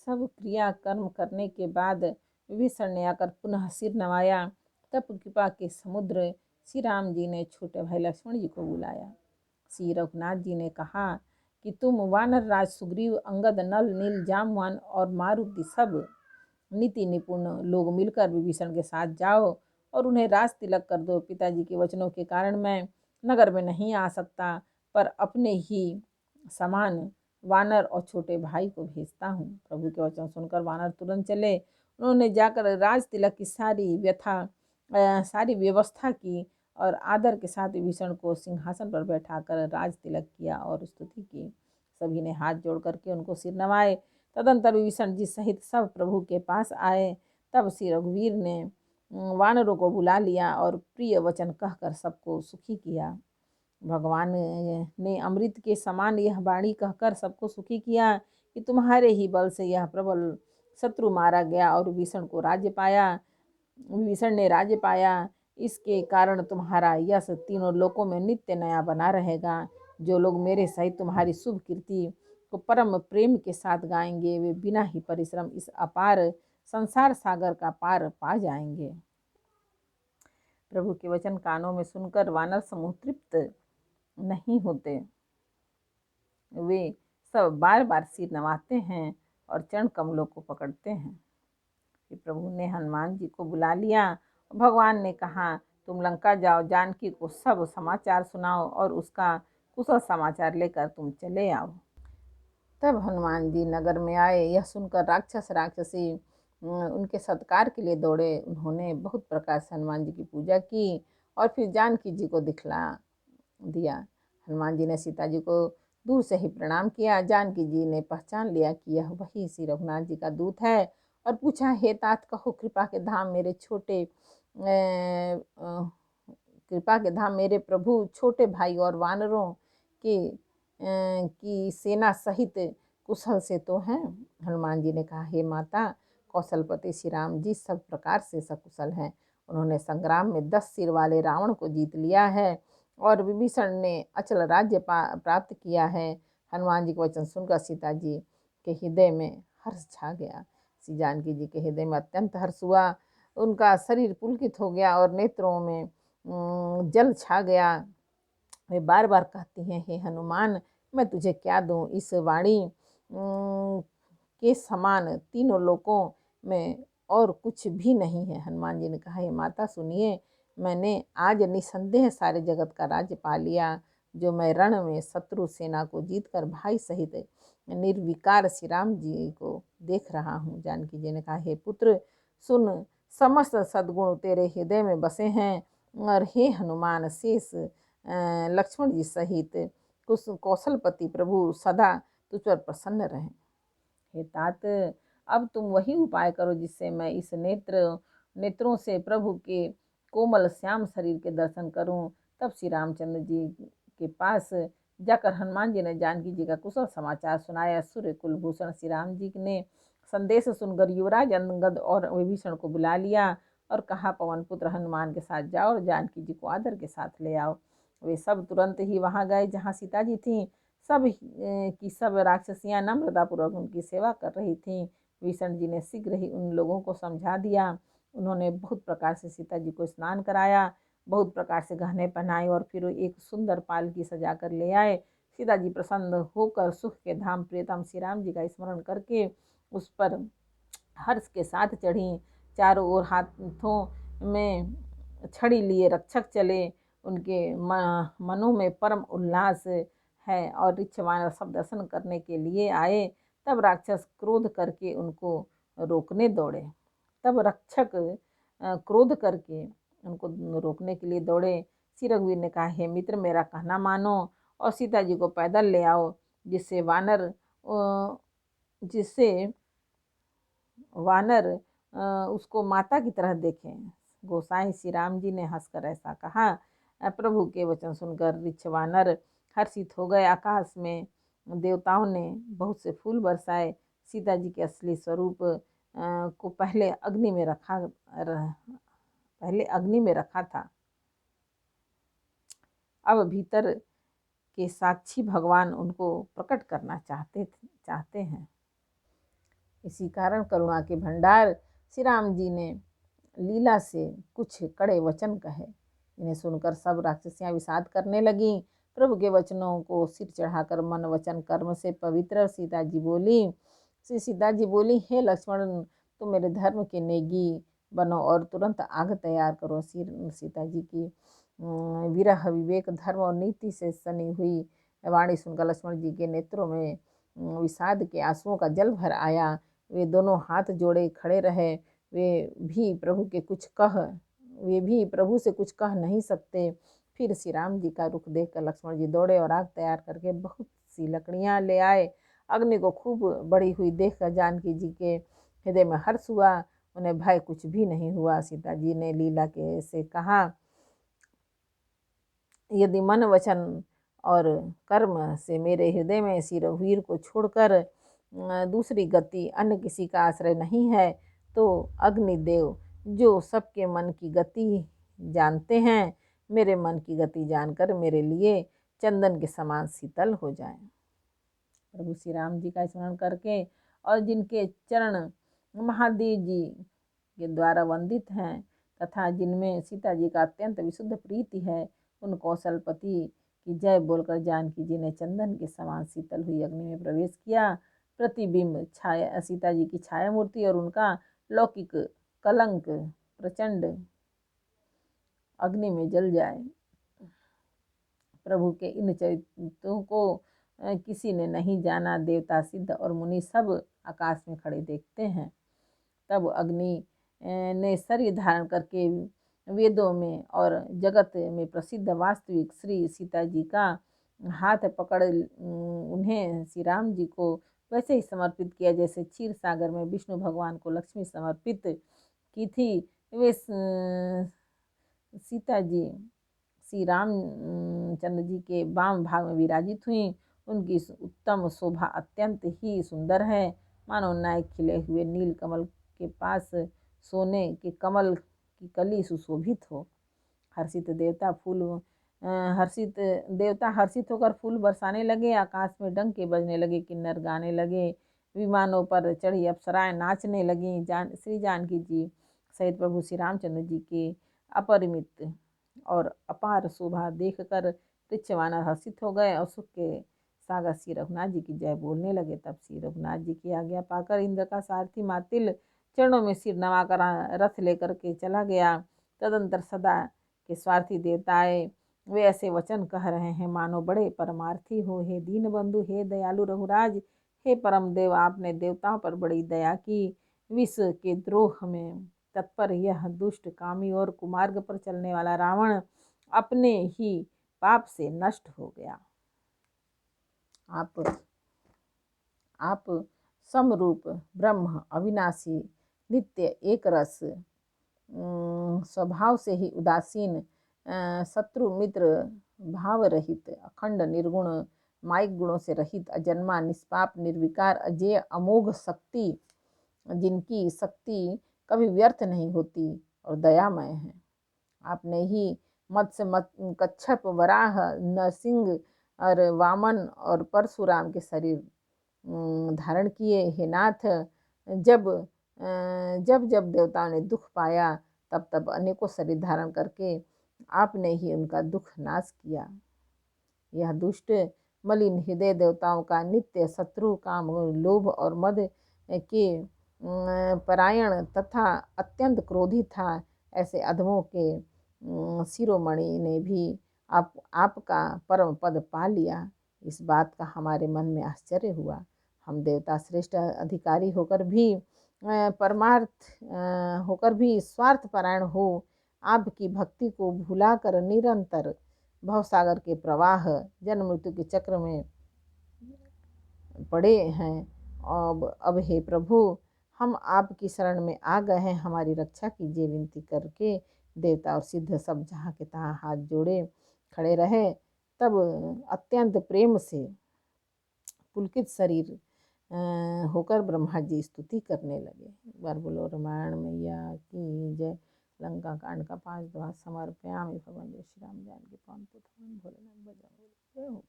सब क्रिया कर्म करने के बाद विभीषण ने आकर पुनः सिर नवाया। तब कृपा के समुद्र श्री राम जी ने छोटे भाई लक्ष्मण जी को बुलाया। श्री रघुनाथ जी ने कहा कि तुम वानर राज सुग्रीव, अंगद, नल, नील, जामवान और मारुति सब नीति निपुण लोग मिलकर विभीषण के साथ जाओ और उन्हें राज तिलक कर दो। पिताजी के वचनों के कारण मैं नगर में नहीं आ सकता, पर अपने ही समान वानर और छोटे भाई को भेजता हूँ। प्रभु के वचन सुनकर वानर तुरंत चले। उन्होंने जाकर राज तिलक की सारी व्यवस्था की और आदर के साथ विभीषण को सिंहासन पर बैठाकर राज तिलक किया और स्तुति की। सभी ने हाथ जोड़ करके उनको सिर नवाए। तदंतर विभीषण जी सहित सब प्रभु के पास आए। तब श्री रघुवीर ने वानरों को बुला लिया और प्रिय वचन कहकर सबको सुखी किया। भगवान ने अमृत के समान यह वाणी कहकर सबको सुखी किया कि तुम्हारे ही बल से यह प्रबल शत्रु मारा गया और विभीषण ने राज्य पाया। इसके कारण तुम्हारा यश तीनों लोकों में नित्य नया बना रहेगा। जो लोग मेरे सहित तुम्हारी शुभ कीर्ति को परम प्रेम के साथ गाएंगे, वे बिना ही परिश्रम इस अपार संसार सागर का पार पा जाएंगे। प्रभु के वचन कानों में सुनकर वानर समूह तृप्त नहीं होते। वे सब बार बार सिर नवाते हैं और चरण कमलों को पकड़ते हैं। फिर प्रभु ने हनुमान जी को बुला लिया। भगवान ने कहा, तुम लंका जाओ, जानकी को सब समाचार सुनाओ और उसका कुशल समाचार लेकर तुम चले आओ। तब हनुमान जी नगर में आए। यह सुनकर राक्षस राक्षसी उनके सत्कार के लिए दौड़े। उन्होंने बहुत प्रकार से हनुमान जी की पूजा की और फिर जानकी जी को दिखला दिया। हनुमान जी ने सीता जी को दूर से ही प्रणाम किया। जानकी जी ने पहचान लिया कि यह वही श्री रघुनाथ जी का दूत है और पूछा, हे तात, कहो कृपा के धाम मेरे प्रभु छोटे भाई और वानरों की सेना सहित कुशल से तो हैं। हनुमान जी ने कहा, हे माता, कौशलपति श्री राम जी सब प्रकार से सकुशल हैं। उन्होंने संग्राम में 10 सिर वाले रावण को जीत लिया है और विभीषण ने अचल राज्य प्राप्त किया है। हनुमान जी के वचन सुनकर सीता जी के हृदय में हर्ष छा गया। श्री जानकी जी के हृदय में अत्यंत हर्ष हुआ। उनका शरीर पुलकित हो गया और नेत्रों में जल छा गया। वे बार बार कहती हैं, हे हनुमान, मैं तुझे क्या दूं? इस वाणी के समान तीनों लोकों में और कुछ भी नहीं है। हनुमान जी ने कहा, हे माता सुनिए, मैंने आज निसंदेह सारे जगत का राज्य पा लिया। जो मैं रण में शत्रु सेना को जीतकर भाई सहित निर्विकार श्री राम जी को देख रहा हूँ। जानकी जी ने कहा, हे पुत्र सुन, समस्त सद्गुण तेरे हृदय में बसे हैं और हे हनुमान, शेष लक्ष्मण जी सहित कौशलपति प्रभु सदा तुझ पर प्रसन्न रहें। हे तात, अब तुम वही उपाय करो जिससे मैं इस नेत्रों से प्रभु के कोमल श्याम शरीर के दर्शन करूं। तब श्री रामचंद्र जी के पास जाकर हनुमान जी ने जानकी जी का कुशल समाचार सुनाया। सूर्य कुलभूषण श्री राम जी ने संदेश सुनकर युवराज अंगद और विभीषण को बुला लिया और कहा, पवन पुत्र हनुमान के साथ जाओ और जानकी जी को आदर के साथ ले आओ। वे सब तुरंत ही वहां गए जहाँ सीता जी थीं। सब राक्षसियां नम्रतापूर्वक उनकी सेवा कर रही थीं। विभीषण जी ने शीघ्र ही उन लोगों को समझा दिया। उन्होंने बहुत प्रकार से सीता जी को स्नान कराया, बहुत प्रकार से गहने पहनाए और फिर एक सुंदर पालकी सजा कर ले आए। सीता जी प्रसन्न होकर सुख के धाम प्रियतम श्री राम जी का स्मरण करके उस पर हर्ष के साथ चढ़ी। चारों ओर हाथों में छड़ी लिए रक्षक चले। उनके मनों में परम उल्लास है और ऋक्षवानर सब दर्शन करने के लिए आए। तब राक्षस क्रोध करके उनको रोकने दौड़े। तब रक्षक क्रोध करके उनको रोकने के लिए दौड़े। श्री रघुवीर ने कहा, हे मित्र, मेरा कहना मानो और सीता जी को पैदल ले आओ, जिससे वानर उसको माता की तरह देखें। गोसाई श्री राम जी ने हंसकर ऐसा कहा। प्रभु के वचन सुनकर ऋक्षवानर हर्षित हो गए। आकाश में देवताओं ने बहुत से फूल बरसाए। सीता जी के असली स्वरूप को पहले अग्नि में रखा था। अब भीतर के साक्षी भगवान उनको प्रकट करना चाहते हैं। इसी कारण करुणा के भंडार श्री राम जी ने लीला से कुछ कड़े वचन कहे। इन्हें सुनकर सब राक्षसियां विषाद करने लगीं। प्रभु के वचनों को सिर चढ़ाकर मन वचन कर्म से पवित्र सीता जी बोली। श्री सीता जी बोली, हे लक्ष्मण, तुम मेरे धर्म के नेगी बनो और तुरंत आग तैयार करो। सीता जी की विरह, विवेक, धर्म और नीति से सनी हुई वाणी सुनकर लक्ष्मण जी के नेत्रों में विषाद के आंसुओं का जल भर आया। वे दोनों हाथ जोड़े खड़े रहे। वे भी प्रभु से कुछ कह नहीं सकते। फिर श्री राम जी का रुख देखकर लक्ष्मण जी दौड़े और आग तैयार करके बहुत सी लकड़ियां ले आए। अग्नि को खूब बढ़ी हुई देखकर जानकी जी के हृदय में हर्ष हुआ। उन्हें भय कुछ भी नहीं हुआ। सीता जी ने लीला के से कहा, यदि मन वचन और कर्म से मेरे हृदय में इसी रघुवीर को छोड़कर दूसरी गति अन्य किसी का आश्रय नहीं है, तो अग्निदेव जो सबके मन की गति जानते हैं, मेरे मन की गति जानकर मेरे लिए चंदन के समान शीतल हो जाए। प्रभु श्री राम जी का स्मरण करके और जिनके चरण महादेव जी के द्वारा वंदित हैं तथा जिनमें सीता जी का अत्यंत विशुद्ध प्रीति है, उन कौशलपति की जय बोलकर जानकी जी ने चंदन के समान शीतल हुई अग्नि में प्रवेश किया। प्रतिबिंब छाया सीता जी की छाया मूर्ति और उनका लौकिक कलंक प्रचंड अग्नि में जल जाए। प्रभु के इन चरित्रों को किसी ने नहीं जाना। देवता, सिद्ध और मुनि सब आकाश में खड़े देखते हैं। तब अग्नि ने शरीर धारण करके वेदों में और जगत में प्रसिद्ध वास्तविक श्री सीता जी का हाथ पकड़ उन्हें श्री राम जी को वैसे ही समर्पित किया जैसे क्षीर सागर में विष्णु भगवान को लक्ष्मी समर्पित की थी। वे सीता जी श्री रामचंद्र जी के वाम भाग में विराजित हुई। उनकी उत्तम शोभा अत्यंत ही सुंदर है, मानो नए खिले हुए नील कमल के पास सोने के कमल की कली सुशोभित हो। हर्षित देवता हर्षित होकर फूल बरसाने लगे। आकाश में डंके बजने लगे, किन्नर गाने लगे, विमानों पर चढ़ी अप्सराएं नाचने लगी। श्री जानकी जी सहित प्रभु श्री रामचंद्र जी के अपरिमित और अपार शोभा देखकर पृच्छवानर हर्षित हो गए और सुख के सागर श्री रघुनाथ जी की जय बोलने लगे। तब श्री रघुनाथ जी की आज्ञा पाकर इंद्र का सारथी मातिल चरणों में सिर नवाकर रथ लेकर के चला गया। तदंतर सदा के स्वार्थी देवताएं वे ऐसे वचन कह रहे हैं मानो बड़े परमार्थी हो। हे दीन बंधु, हे दयालु रघुराज, हे परम देव, आपने देवताओं पर बड़ी दया की। विष के द्रोह में तत्पर यह दुष्ट कामी और कुमार्ग पर चलने वाला रावण अपने ही पाप से नष्ट हो गया। आप समरूप ब्रह्म, अविनाशी, नित्य, एक रस, स्वभाव से ही उदासीन, शत्रु मित्र भाव रहित, अखंड निर्गुण, माइक गुणों से रहित, अजन्मा, निष्पाप, निर्विकार, अजेय, अमोघ शक्ति, जिनकी शक्ति कभी व्यर्थ नहीं होती और दयामय है। आपने ही मत्स्य, कच्छप, वराह, नरसिंह और वामन और परशुराम के शरीर धारण किए। हे नाथ, जब जब देवताओं ने दुख पाया तब तब अनेकों शरीर धारण करके आपने ही उनका दुख नाश किया। यह दुष्ट मलिन हृदय देवताओं का नित्य शत्रु, काम, लोभ और मद के परायण तथा अत्यंत क्रोधी था। ऐसे अधमों के शिरोमणि ने भी आपका परम पद पा लिया। इस बात का हमारे मन में आश्चर्य हुआ। हम देवता श्रेष्ठ अधिकारी होकर भी स्वार्थ परायण हो आपकी भक्ति को भुलाकर निरंतर भवसागर के प्रवाह, जन्म मृत्यु के चक्र में पड़े हैं। अब हे प्रभु, हम आपकी शरण में आ गए हैं, हमारी रक्षा कीजिए। विनती करके देवता और सिद्ध सब जहाँ के तहाँ हाथ जोड़े खड़े रहे। तब अत्यंत प्रेम से पुलकित शरीर होकर ब्रह्मा जी स्तुति करने लगे। एक बार बोलो रामायण मैया की जय। लंका कांड का 5 दोहा समर्पयामि। भगवान जय श्री राम जानकी पवन पुत्र भोलेनाथ बजरंग बली। जय हो।